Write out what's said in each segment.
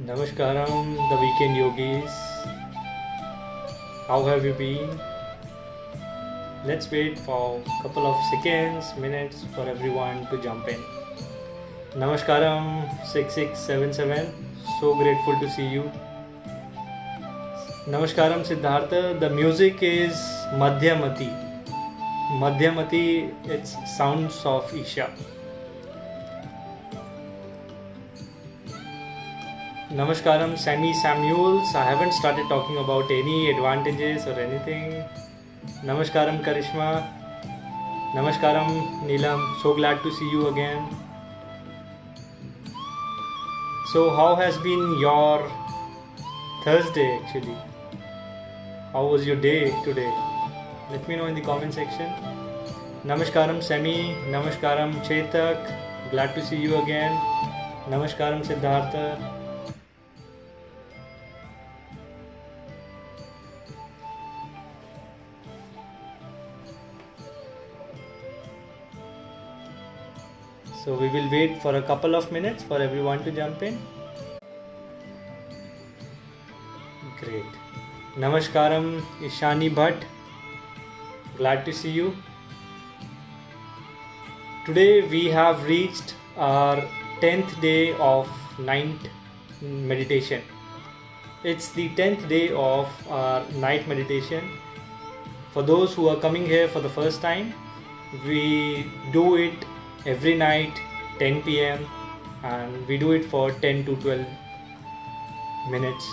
Namaskaram, the weekend yogis. How have you been? Let's wait for a couple of seconds, minutes for everyone to jump in. Namaskaram 6677. So grateful to see you. Namaskaram Siddhartha. The music is Madhyamati. Madhyamati, it's sounds of Isha. Namaskaram Sammy Samuels. I haven't started talking about any advantages or anything. Namaskaram Karishma. Namaskaram Neelam. So glad to see you again. So how has been your Thursday actually? How was your day today? Let me know in the comment section. Namaskaram Semi. Namaskaram Chetak. Glad to see you again. Namaskaram Siddhartha. So we will wait for a couple of minutes for everyone to jump in. Great. Namaskaram Ishani Bhatt. Glad to see you. Today we have reached our 10th day of night meditation. It's the 10th day of our night meditation. For those who are coming here for the first time, we do it every night 10 p.m. and we do it for 10 to 12 minutes.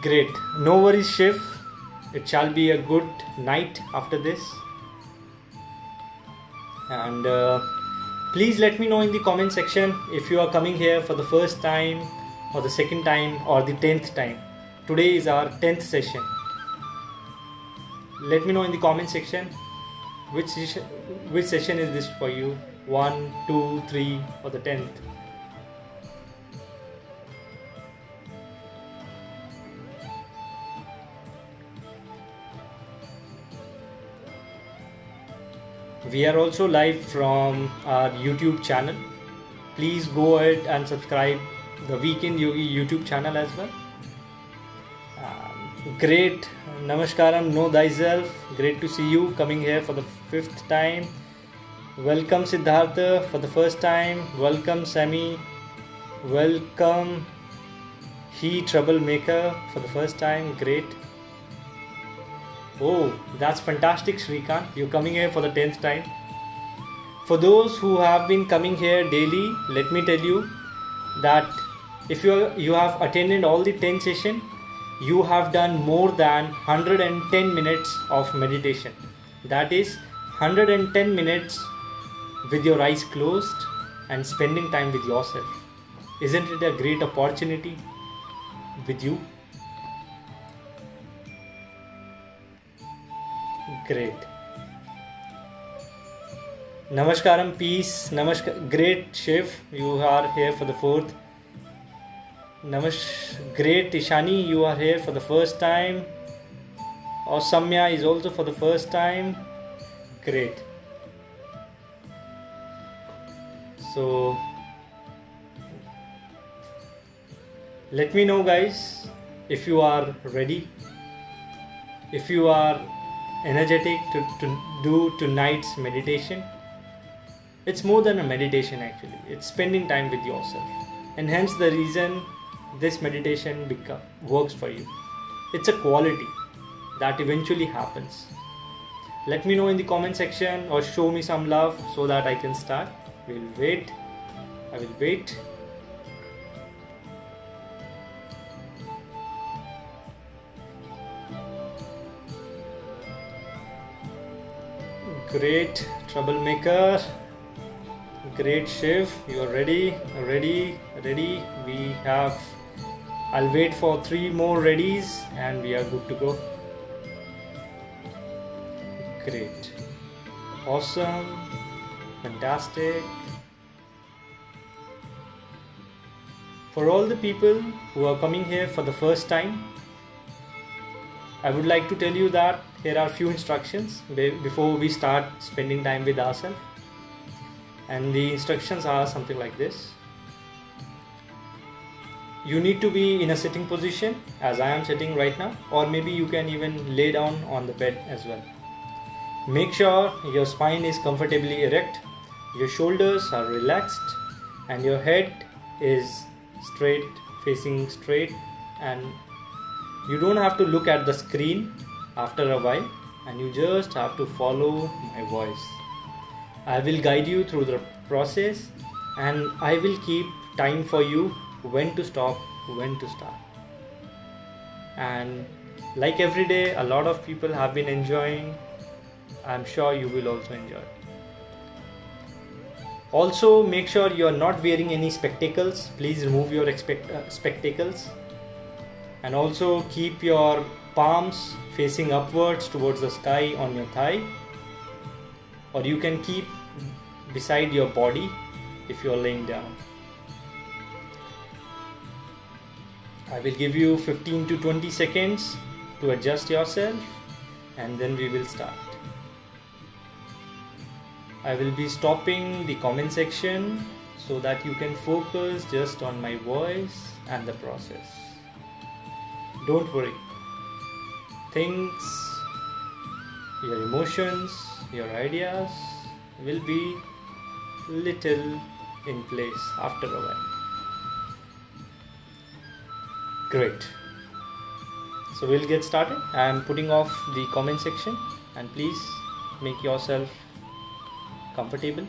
Great. No worries, Shiv. It shall be a good night after this. And please let me know in the comment section if you are coming here for the first time or the second time or the 10th time. Today is our 10th session. Let me know in the comment section which session is this for you. 1, 2, 3 or the 10th. We are also live from our YouTube channel. Please go ahead and subscribe the Weekend Yogi YouTube channel as well. Great. Namaskaram, know thyself. Great to see you coming here for the 5th time. Welcome Siddhartha for the first time. Welcome Sammy. Welcome He Troublemaker for the first time. Great. Oh, that's fantastic, Shrikant. You're coming here for the 10th time. For those who have been coming here daily, let me tell you that if you have attended all the 10 sessions, you have done more than 110 minutes of meditation. That is 110 minutes with your eyes closed and spending time with yourself. Isn't it a great opportunity with you? Great. Namaskaram, peace. Namaskar. Great, Shiv. You are here for the 4th. Great, Ishani. You are here for the first time. Or Samya is also for the first time. Great. So, let me know, guys, if you are ready. If you are energetic to do tonight's meditation. It's more than a meditation actually. It's spending time with yourself. And hence the reason this meditation works for you. It's a quality that eventually happens. Let me know in the comment section or show me some love so that I can start. We'll wait. I will wait. Great, Troublemaker. Great, Shiv. You are ready. We have. I'll wait for 3 more readies and we are good to go. Great. Awesome. Fantastic. For all the people who are coming here for the first time, I would like to tell you that here are few instructions before we start spending time with ourselves. And the instructions are something like this. You need to be in a sitting position as I am sitting right now, or maybe you can even lay down on the bed as well. Make sure your spine is comfortably erect, your shoulders are relaxed, and your head is straight, facing straight, and you don't have to look at the screen after a while, and you just have to follow my voice. I will guide you through the process, and I will keep time for you when to stop, when to start. And like every day, a lot of people have been enjoying. I'm sure you will also enjoy. Also, make sure you are not wearing any spectacles. Please remove your spectacles. And also keep your palms facing upwards towards the sky on your thigh. Or you can keep beside your body if you are laying down. I will give you 15 to 20 seconds to adjust yourself, and then we will start. I will be stopping the comment section so that you can focus just on my voice and the process. Don't worry. Things, your emotions, your ideas will be little in place after a while. Great. So we'll get started. I am putting off the comment section, and please make yourself comfortable,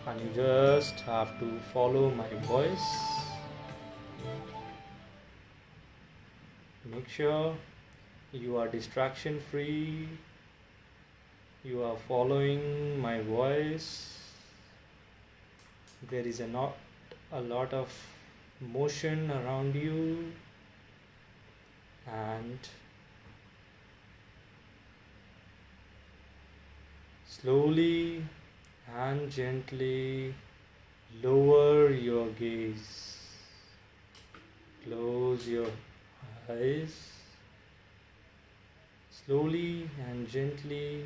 and you just have to follow my voice. Make sure you are distraction free. You are following my voice. There is not a lot of motion around you, and slowly and gently lower your gaze. Close your eyes. Slowly and gently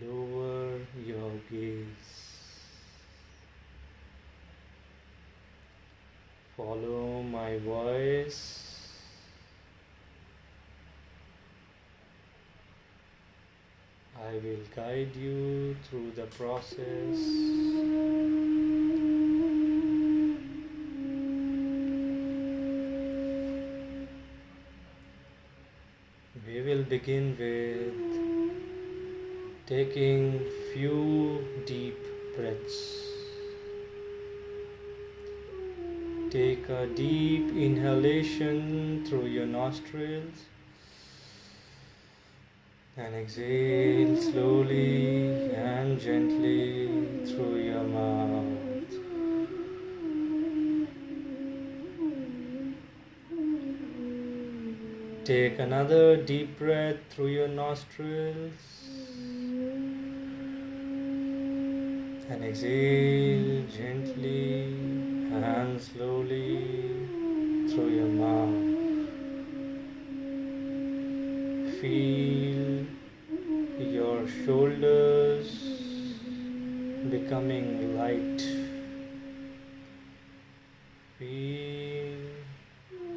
lower your gaze. Follow my voice. I will guide you through the process. We will begin with taking few deep breaths. Take a deep inhalation through your nostrils and exhale slowly and gently through your mouth. Take another deep breath through your nostrils and exhale gently and slowly through your mouth. Feel your shoulders becoming light. Feel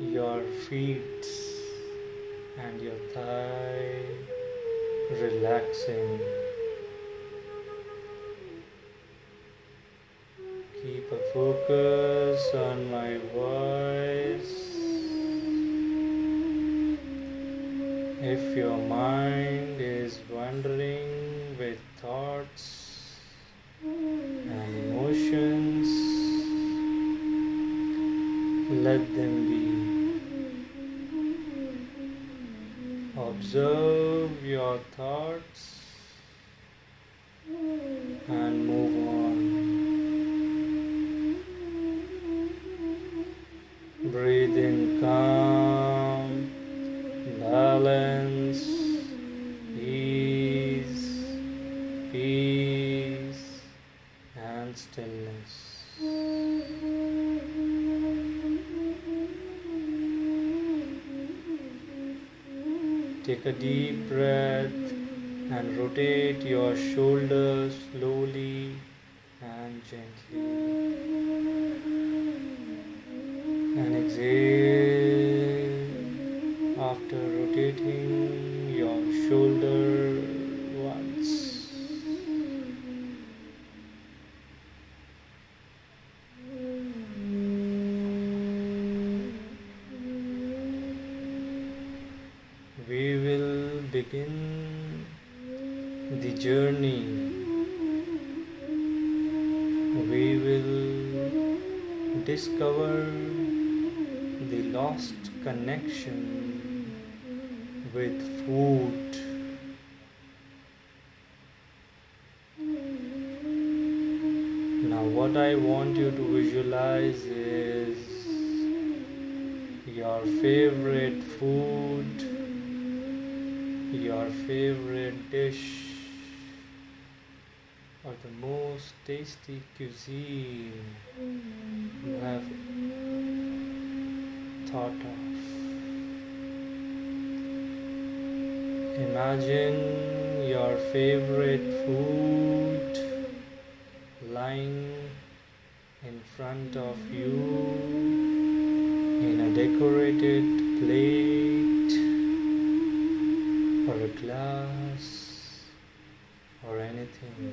your feet and your thigh relaxing. Keep a focus on my voice. If your mind is wandering with thoughts and emotions, let them be. Observe your thoughts and move on. Breathe in calm, balance, ease, peace, and stillness. Take a deep breath and rotate your shoulders slowly and gently. and exhale after rotating your shoulder once. We will begin the journey. We will discover the lost connection with food. Now, what I want you to visualize is your favorite food, your favorite dish, or the most tasty cuisine you have thought of. Imagine your favorite food lying in front of you in a decorated plate or a glass or anything.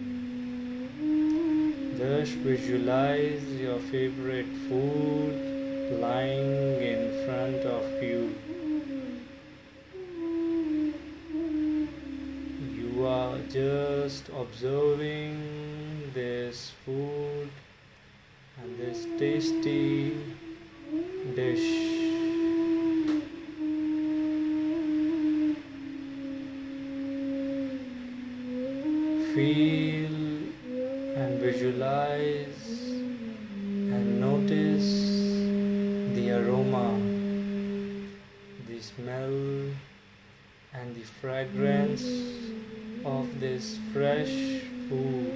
Just visualize your favorite food lying in front of you. You are just observing this food and this tasty dish. Feel and visualize and notice the aroma, the smell and the fragrance of this fresh food,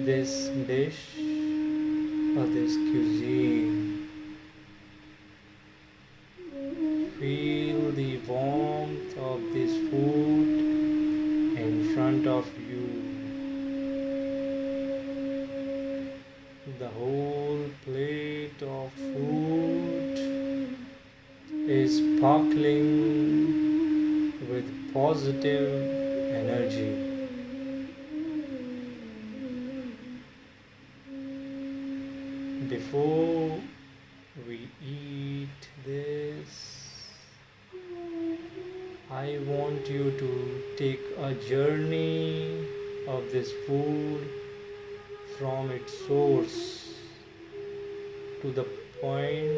this dish or this cuisine. Feel the warmth of this food in front of you. The whole plate of food is sparkling with positive energy. Before we eat this, I want you to take a journey of this food from its source to the point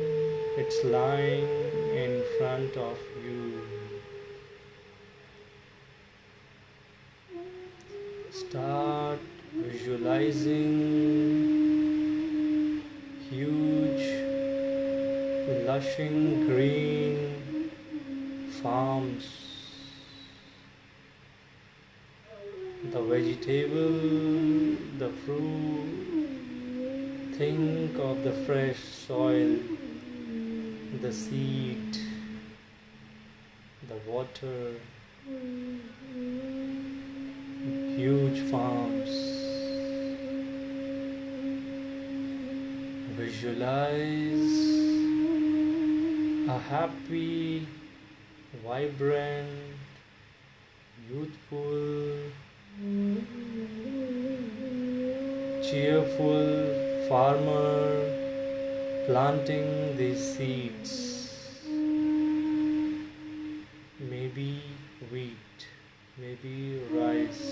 it's lying in front of you. Start visualizing huge, lushing green farms. The vegetable, the fruit, think of the fresh soil, the seed, the water, huge farms. Visualize a happy, vibrant, youthful, cheerful farmer planting these seeds. Maybe wheat, maybe rice,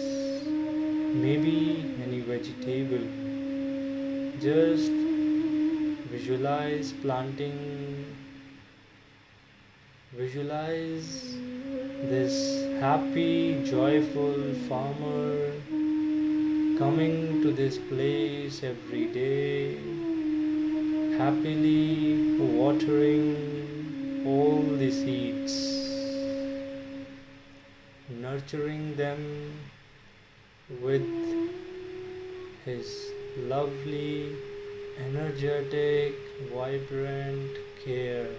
maybe any vegetable. Just visualize planting, visualize this happy, joyful farmer coming to this place every day, happily watering all the seeds, nurturing them with his lovely, energetic, vibrant care.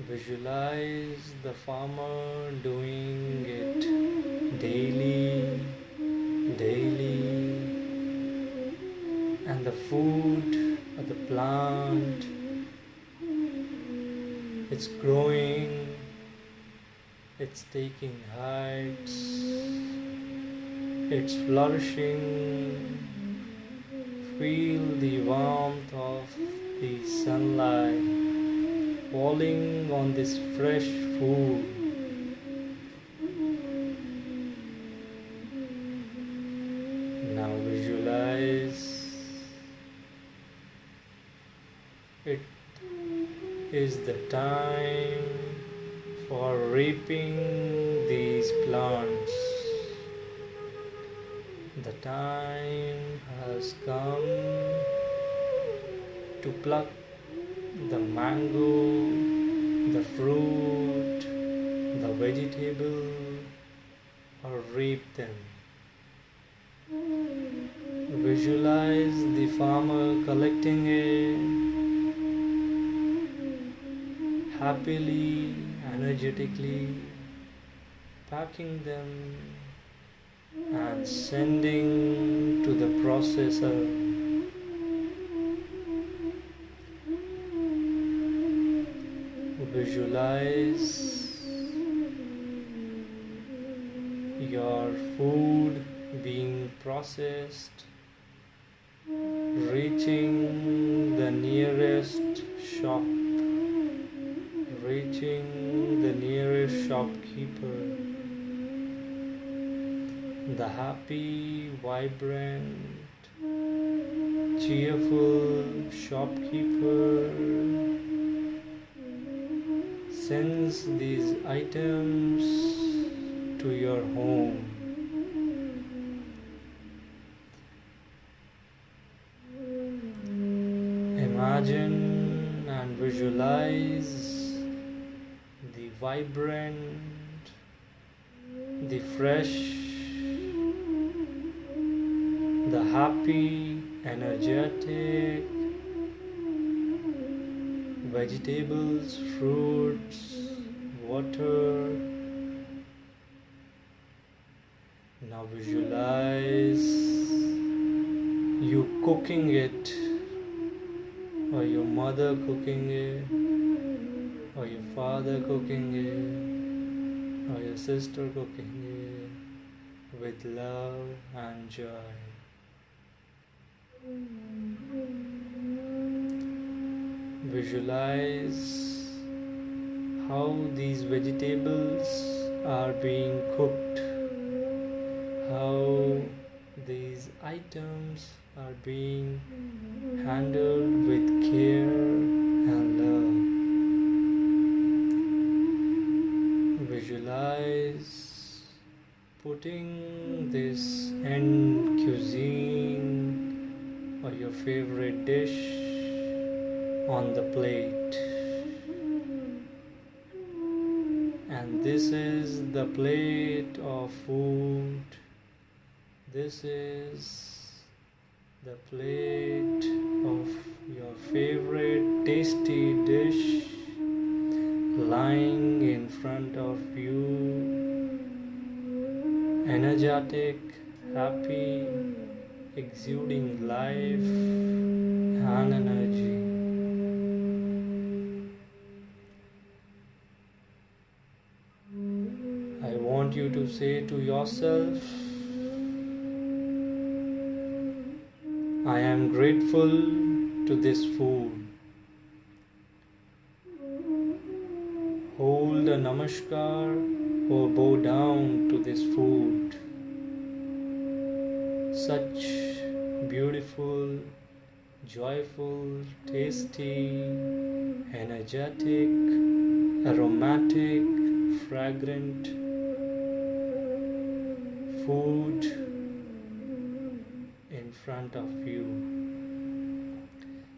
Visualize the farmer doing it daily, and the food or the plant, it's growing, it's taking heights, it's flourishing. Feel the warmth of the sunlight falling on this fresh food. Now visualize it is the time for reaping these plants. The time has come to pluck the mango, the fruit, the vegetable, or reap them. Visualize the farmer collecting it happily, energetically, packing them and sending to the processor. Visualize your food being processed, reaching the nearest shop, reaching the nearest shopkeeper, the happy, vibrant, cheerful shopkeeper sends these items to your home. Imagine and visualize the vibrant, the fresh, the happy, energetic vegetables, fruits, water. Now visualize you cooking it, or your mother cooking it, or your father cooking it, or your sister cooking it with love and joy. Visualize how these vegetables are being cooked, how these items are being handled with care and love. Visualize putting this end cuisine or your favorite dish on the plate. And this is the plate of food. This is the plate of your favorite tasty dish lying in front of you, energetic, happy, exuding life and energy. I want you to say to yourself, I am grateful to this food. Hold a namaskar or bow down to this food. Such beautiful, joyful, tasty, energetic, aromatic, fragrant food in front of you.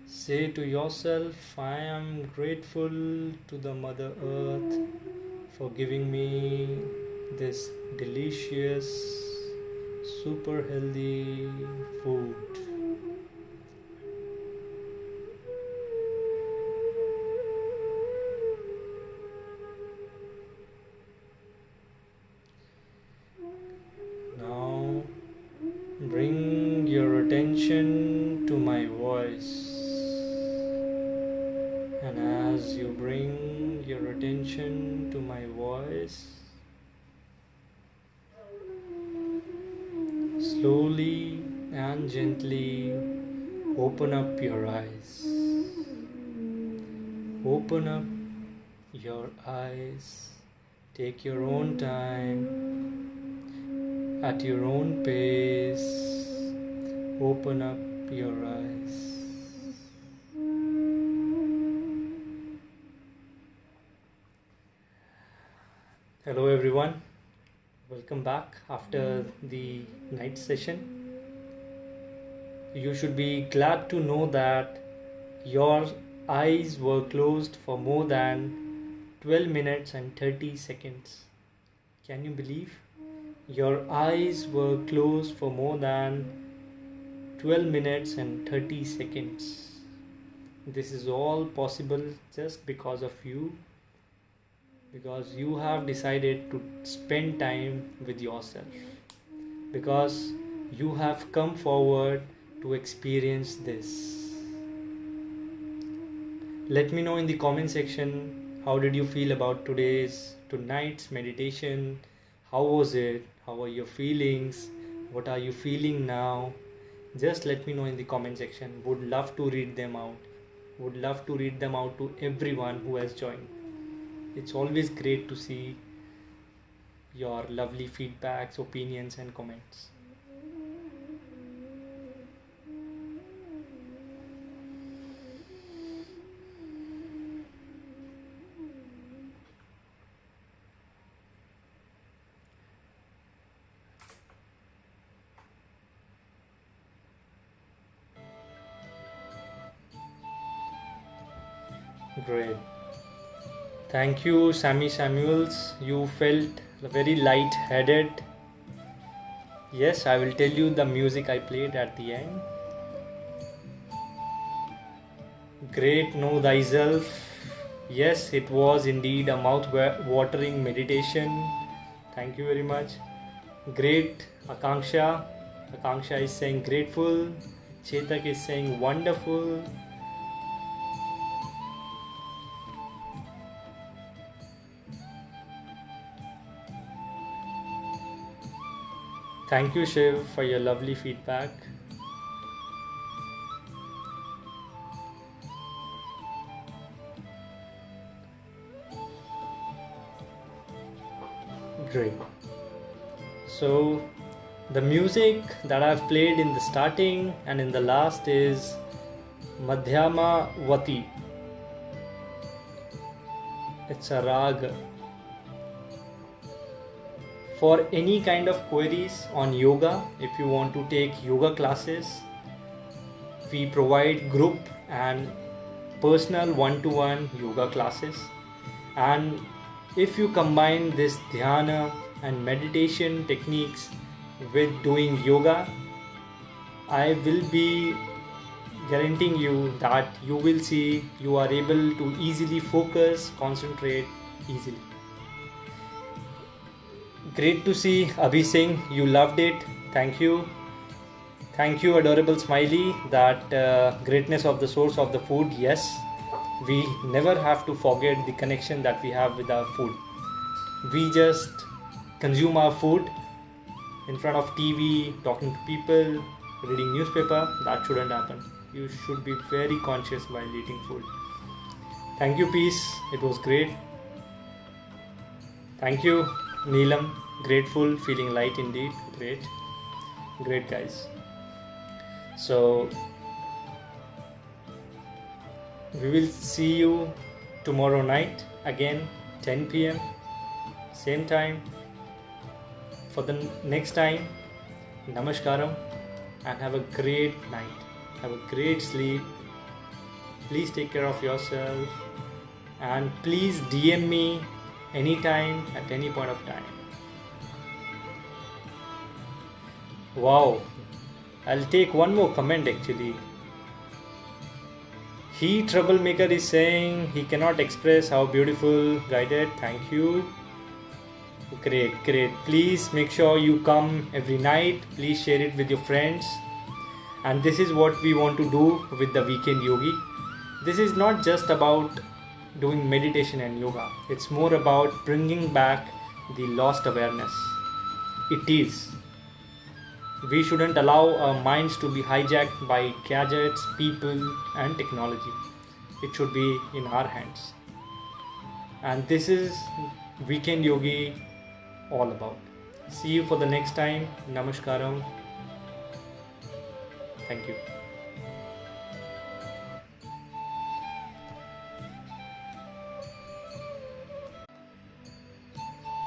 Say to yourself, I am grateful to the Mother Earth for giving me this delicious, super healthy food. Now bring your attention to my you bring your attention to my voice, slowly and gently open up your eyes. Open up your eyes. Take your own time, at your own pace. Open up your eyes. Hello everyone, welcome back after the night session. You should be glad to know that your eyes were closed for more than 12 minutes and 30 seconds. Can you believe? Your eyes were closed for more than 12 minutes and 30 seconds. This is all possible just because of you. Because you have decided to spend time with yourself. Because you have come forward to experience this. Let me know in the comment section, how did you feel about tonight's meditation? How was it? How are your feelings? What are you feeling now? Just let me know in the comment section. Would love to read them out. Would love to read them out to everyone who has joined. It's always great to see your lovely feedbacks, opinions and comments. Great. Thank you, Sammy Samuels. You felt very light-headed. Yes, I will tell you the music I played at the end. Great, know thyself. Yes, it was indeed a mouth-watering meditation. Thank you very much. Great, Akanksha. Akanksha is saying grateful. Chetak is saying wonderful. Thank you, Shiv, for your lovely feedback. Great. So, the music that I've played in the starting and in the last is Madhyama Vati. It's a rag. For any kind of queries on yoga, if you want to take yoga classes, we provide group and personal one-to-one yoga classes. And if you combine this dhyana and meditation techniques with doing yoga, I will be guaranteeing you that you will see you are able to easily focus, concentrate easily. Great to see Abhi Singh, you loved it. Thank you. Thank you, adorable smiley. That greatness of the source of the food. Yes, we never have to forget the connection that we have with our food. We just consume our food in front of TV, talking to people, reading newspaper. That shouldn't happen. You should be very conscious while eating food. Thank you, Peace. It was great. Thank you, Neelam. Grateful, feeling light indeed. Great guys. So we will see you tomorrow night again, 10 p.m. same time. For the next time, namaskaram and have a great night. Have a great sleep. Please take care of yourself and please DM me anytime at any point of time. Wow, I'll take one more comment actually. He Troublemaker is saying he cannot express how beautiful guided. Thank you. Great. Please make sure you come every night. Please share it with your friends. And this is what we want to do with the Weekend Yogi. This is not just about doing meditation and yoga. It's more about bringing back the lost awareness. It is. We shouldn't allow our minds to be hijacked by gadgets, people, and technology. It should be in our hands. And this is Weekend Yogi all about. See you for the next time. Namaskaram. Thank you.